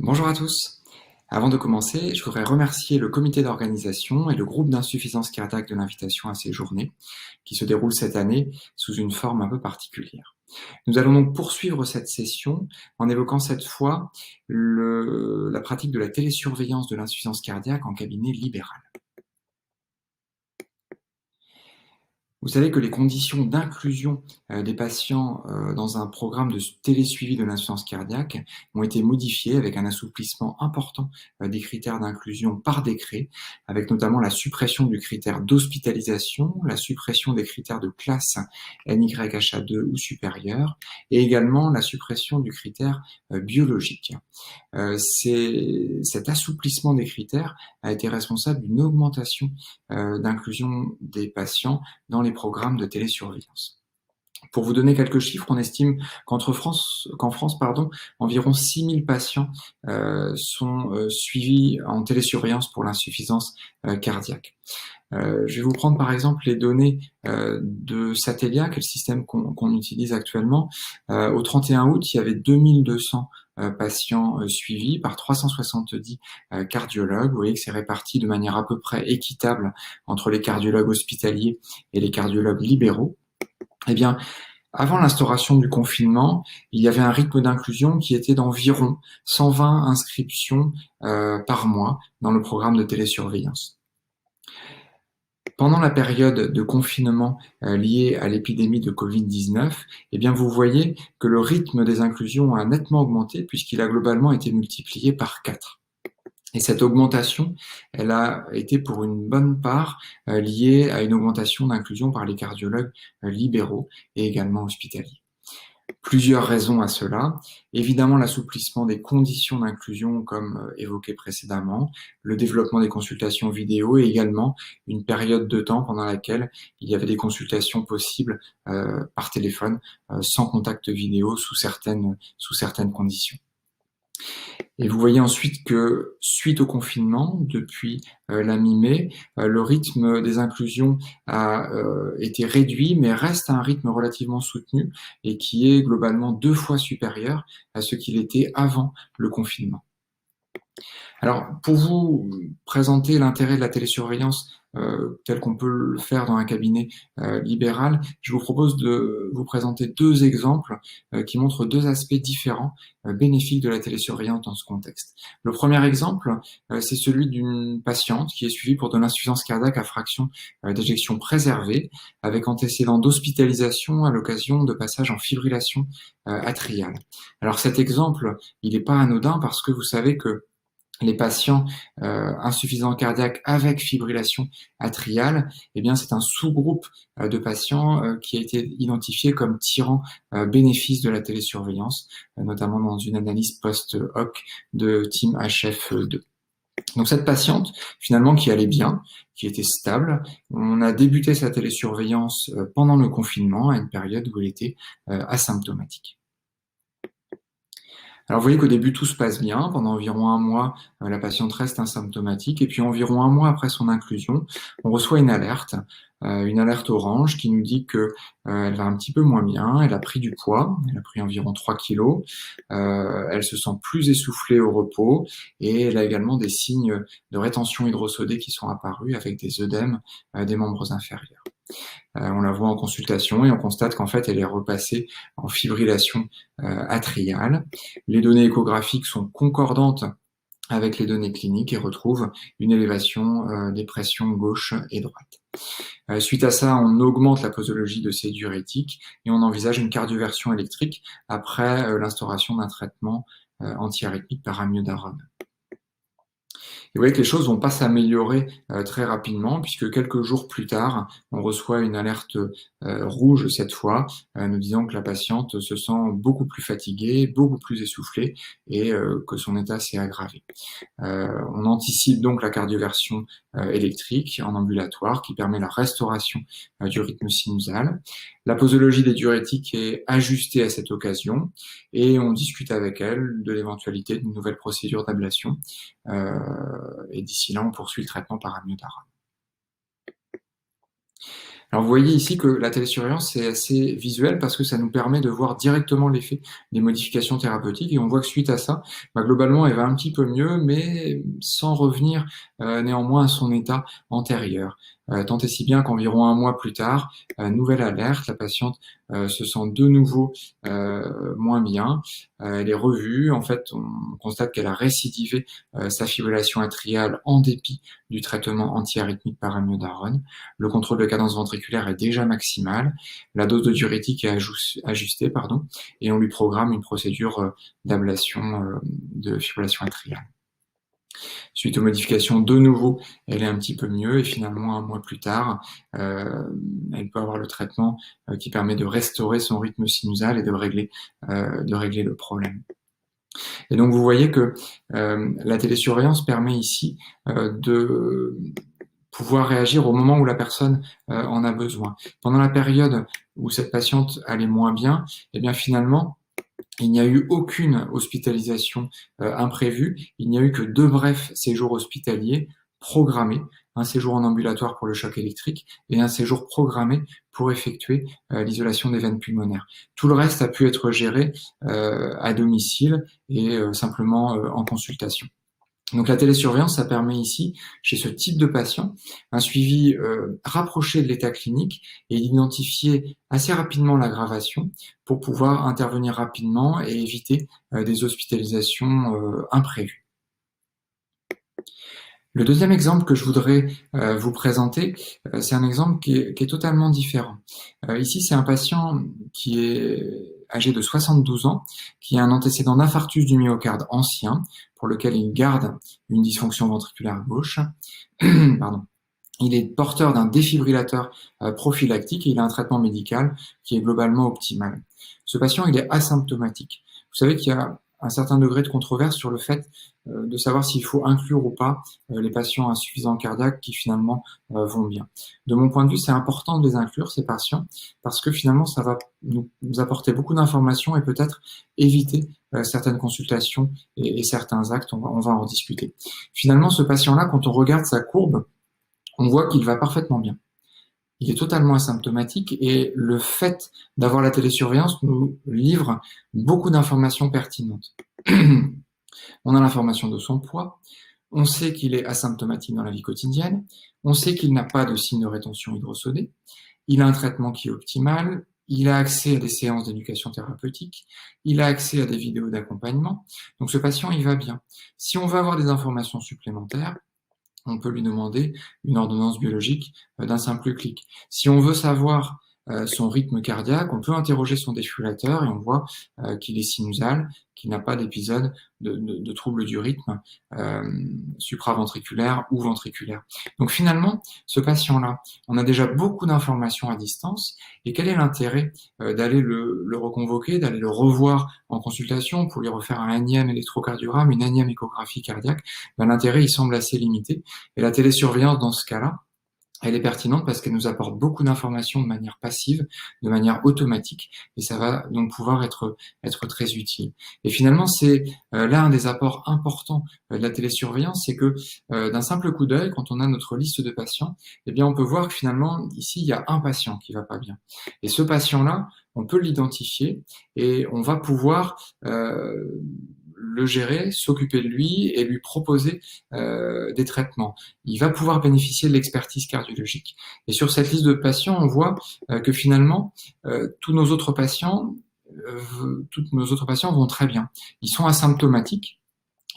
Bonjour à tous. Avant de commencer, je voudrais remercier le comité d'organisation et le groupe d'insuffisance cardiaque de l'invitation à ces journées, qui se déroulent cette année sous une forme un peu particulière. Nous allons donc poursuivre cette session en évoquant cette fois la pratique de la télésurveillance de l'insuffisance cardiaque en cabinet libéral. Vous savez que les conditions d'inclusion des patients dans un programme de télésuivi de l'insuffisance cardiaque ont été modifiées avec un assouplissement important des critères d'inclusion par décret, avec notamment la suppression du critère d'hospitalisation, la suppression des critères de classe NYHA2 ou supérieur, et également la suppression du critère biologique. Cet assouplissement des critères a été responsable d'une augmentation d'inclusion des patients dans les programmes de télésurveillance. Pour vous donner quelques chiffres, on estime qu'en France, environ 6000 patients sont suivis en télésurveillance pour l'insuffisance cardiaque. Je vais vous prendre par exemple les données de Satellia, qui est le système qu'on utilise actuellement. Au 31 août, il y avait 2200 patients suivis par 370 cardiologues. Vous voyez que c'est réparti de manière à peu près équitable entre les cardiologues hospitaliers et les cardiologues libéraux. Eh bien, avant l'instauration du confinement, il y avait un rythme d'inclusion qui était d'environ 120 inscriptions par mois dans le programme de télésurveillance. Pendant la période de confinement liée à l'épidémie de Covid-19, eh bien vous voyez que le rythme des inclusions a nettement augmenté puisqu'il a globalement été multiplié par 4. Et cette augmentation, elle a été pour une bonne part liée à une augmentation d'inclusion par les cardiologues libéraux et également hospitaliers. Plusieurs raisons à cela. Évidemment, l'assouplissement des conditions d'inclusion, comme évoqué précédemment, le développement des consultations vidéo et également une période de temps pendant laquelle il y avait des consultations possibles par téléphone, sans contact vidéo sous certaines conditions. Et vous voyez ensuite que, suite au confinement, depuis la mi-mai, le rythme des inclusions a été réduit, mais reste à un rythme relativement soutenu et qui est globalement 2 fois supérieur à ce qu'il était avant le confinement. Alors, pour vous présenter l'intérêt de la télésurveillance tel qu'on peut le faire dans un cabinet libéral, je vous propose de vous présenter 2 exemples qui montrent 2 aspects différents bénéfiques de la télésurveillance dans ce contexte. Le premier exemple, c'est celui d'une patiente qui est suivie pour de l'insuffisance cardiaque à fraction d'éjection préservée, avec antécédent d'hospitalisation à l'occasion de passage en fibrillation atriale. Alors cet exemple, il n'est pas anodin parce que vous savez que les patients insuffisants cardiaques avec fibrillation atriale, eh bien c'est un sous-groupe de patients qui a été identifié comme tirant bénéfice de la télésurveillance, notamment dans une analyse post-hoc de Team HF2. Donc cette patiente, finalement, qui allait bien, qui était stable, on a débuté sa télésurveillance pendant le confinement, à une période où elle était asymptomatique. Alors vous voyez qu'au début tout se passe bien, pendant environ 1 mois la patiente reste asymptomatique et puis environ 1 mois après son inclusion, on reçoit une alerte orange qui nous dit que elle va un petit peu moins bien, elle a pris du poids, elle a pris environ 3 kilos, elle se sent plus essoufflée au repos et elle a également des signes de rétention hydrosodée qui sont apparus avec des œdèmes des membres inférieurs. On la voit en consultation et on constate qu'en fait elle est repassée en fibrillation atriale. Les données échographiques sont concordantes avec les données cliniques et retrouvent une élévation des pressions gauche et droite. Suite à ça, on augmente la posologie de ces diurétiques et on envisage une cardioversion électrique après l'instauration d'un traitement antiarythmique par amiodarone. Et vous voyez que les choses vont pas s'améliorer très rapidement puisque quelques jours plus tard, on reçoit une alerte rouge cette fois, nous disant que la patiente se sent beaucoup plus fatiguée, beaucoup plus essoufflée et que son état s'est aggravé. On anticipe donc la cardioversion électrique en ambulatoire qui permet la restauration du rythme sinusal. La posologie des diurétiques est ajustée à cette occasion et on discute avec elle de l'éventualité d'une nouvelle procédure d'ablation. Et d'ici là, on poursuit le traitement par amiodarone. Alors vous voyez ici que la télésurveillance, c'est assez visuel parce que ça nous permet de voir directement l'effet des modifications thérapeutiques et on voit que suite à ça, globalement, elle va un petit peu mieux, mais sans revenir néanmoins à son état antérieur. Tant et si bien qu'environ un mois plus tard, nouvelle alerte, la patiente se sent de nouveau moins bien, elle est revue, en fait on constate qu'elle a récidivé sa fibrillation atriale en dépit du traitement antiarythmique par amiodarone. Le contrôle de cadence ventriculaire est déjà maximal, la dose de diurétique est ajustée, et on lui programme une procédure d'ablation de fibrillation atriale. Suite aux modifications, de nouveau, elle est un petit peu mieux et finalement, un mois plus tard, elle peut avoir le traitement qui permet de restaurer son rythme sinusal et de régler le problème. Et donc, vous voyez que la télésurveillance permet ici de pouvoir réagir au moment où la personne en a besoin. Pendant la période où cette patiente allait moins bien, eh bien finalement, il n'y a eu aucune hospitalisation imprévue, il n'y a eu que 2 brefs séjours hospitaliers programmés, un séjour en ambulatoire pour le choc électrique et un séjour programmé pour effectuer l'isolation des veines pulmonaires. Tout le reste a pu être géré à domicile et simplement en consultation. Donc la télésurveillance, ça permet ici, chez ce type de patient, un suivi rapproché de l'état clinique et d'identifier assez rapidement l'aggravation pour pouvoir intervenir rapidement et éviter des hospitalisations imprévues. Le deuxième exemple que je voudrais vous présenter, c'est un exemple qui est totalement différent. Ici, c'est un patient qui est âgé de 72 ans, qui a un antécédent d'infarctus du myocarde ancien, pour lequel il garde une dysfonction ventriculaire gauche. Pardon. Il est porteur d'un défibrillateur prophylactique et il a un traitement médical qui est globalement optimal. Ce patient, il est asymptomatique. Vous savez qu'il y a un certain degré de controverse sur le fait de savoir s'il faut inclure ou pas les patients insuffisants cardiaques qui finalement vont bien. De mon point de vue, c'est important de les inclure, ces patients, parce que finalement, ça va nous apporter beaucoup d'informations et peut-être éviter certaines consultations et certains actes. On va en discuter. Finalement, ce patient-là, quand on regarde sa courbe, on voit qu'il va parfaitement bien. Il est totalement asymptomatique et le fait d'avoir la télésurveillance nous livre beaucoup d'informations pertinentes. On a l'information de son poids, on sait qu'il est asymptomatique dans la vie quotidienne, on sait qu'il n'a pas de signe de rétention hydrosodée, il a un traitement qui est optimal, il a accès à des séances d'éducation thérapeutique, il a accès à des vidéos d'accompagnement, donc ce patient, il va bien. Si on veut avoir des informations supplémentaires, on peut lui demander une ordonnance biologique d'un simple clic. Si on veut savoir son rythme cardiaque, on peut interroger son défibrillateur et on voit qu'il est sinusal, qu'il n'a pas d'épisode de trouble du rythme supraventriculaire ou ventriculaire. Donc finalement, ce patient-là, on a déjà beaucoup d'informations à distance et quel est l'intérêt d'aller le reconvoquer, d'aller le revoir en consultation pour lui refaire un énième électrocardiogramme, une énième échographie cardiaque? L'intérêt, il semble assez limité. Et la télésurveillance, dans ce cas-là, elle est pertinente parce qu'elle nous apporte beaucoup d'informations de manière passive, de manière automatique, et ça va donc pouvoir être très utile. Et finalement, c'est là un des apports importants de la télésurveillance, c'est que d'un simple coup d'œil, quand on a notre liste de patients, eh bien on peut voir que finalement, ici, il y a un patient qui va pas bien. Et ce patient-là, on peut l'identifier et on va pouvoir le gérer, s'occuper de lui et lui proposer des traitements. Il va pouvoir bénéficier de l'expertise cardiologique. Et sur cette liste de patients, on voit que finalement, tous nos autres patients vont très bien. Ils sont asymptomatiques,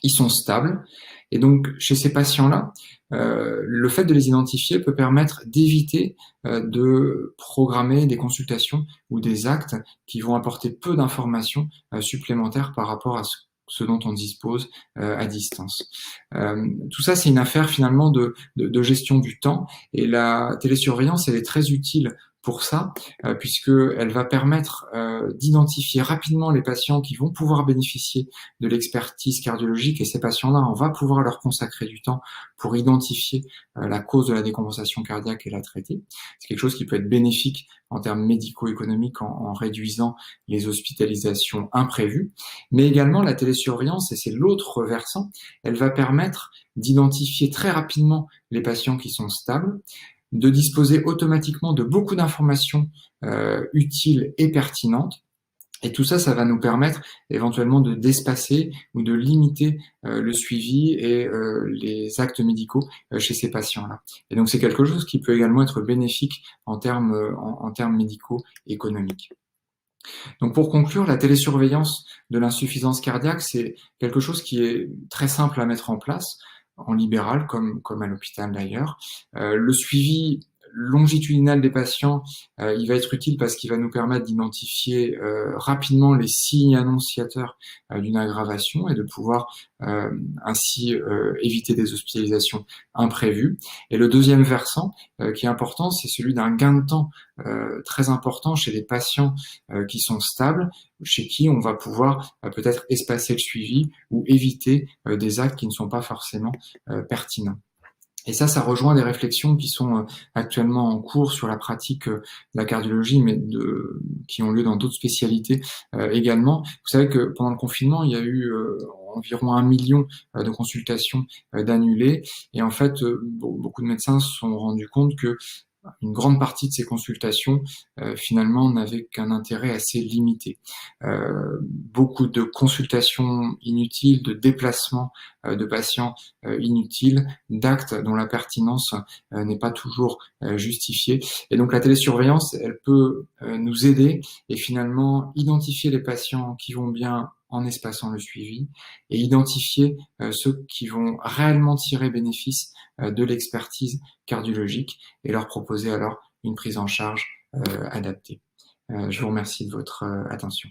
ils sont stables. Et donc, chez ces patients-là, le fait de les identifier peut permettre d'éviter de programmer des consultations ou des actes qui vont apporter peu d'informations supplémentaires par rapport à ce dont on dispose à distance. Tout ça, c'est une affaire finalement de gestion du temps et la télésurveillance, elle est très utile pour ça, puisqu'elle va permettre d'identifier rapidement les patients qui vont pouvoir bénéficier de l'expertise cardiologique et ces patients-là, on va pouvoir leur consacrer du temps pour identifier la cause de la décompensation cardiaque et la traiter. C'est quelque chose qui peut être bénéfique en termes médico-économiques en réduisant les hospitalisations imprévues, mais également la télésurveillance, et c'est l'autre versant, elle va permettre d'identifier très rapidement les patients qui sont stables, de disposer automatiquement de beaucoup d'informations utiles et pertinentes. Et tout ça, ça va nous permettre éventuellement d'espacer ou de limiter le suivi et les actes médicaux chez ces patients-là. Et donc c'est quelque chose qui peut également être bénéfique en termes médicaux et économiques. Donc pour conclure, la télésurveillance de l'insuffisance cardiaque, c'est quelque chose qui est très simple à mettre en place, en libéral comme à l'hôpital d'ailleurs. Le suivi longitudinal des patients, il va être utile parce qu'il va nous permettre d'identifier rapidement les signes annonciateurs d'une aggravation et de pouvoir ainsi éviter des hospitalisations imprévues. Et le deuxième versant qui est important, c'est celui d'un gain de temps très important chez les patients qui sont stables, chez qui on va pouvoir peut-être espacer le suivi ou éviter des actes qui ne sont pas forcément pertinents. Et ça rejoint des réflexions qui sont actuellement en cours sur la pratique de la cardiologie, mais qui ont lieu dans d'autres spécialités également. Vous savez que pendant le confinement, il y a eu environ 1 million de consultations d'annulées, et en fait, beaucoup de médecins se sont rendus compte que une grande partie de ces consultations, finalement, n'avaient qu'un intérêt assez limité. Beaucoup de consultations inutiles, de déplacements de patients inutiles, d'actes dont la pertinence n'est pas toujours justifiée. Et donc la télésurveillance, elle peut nous aider et finalement identifier les patients qui vont bien en espaçant le suivi et identifier ceux qui vont réellement tirer bénéfice de l'expertise cardiologique et leur proposer alors une prise en charge adaptée. Je vous remercie de votre attention.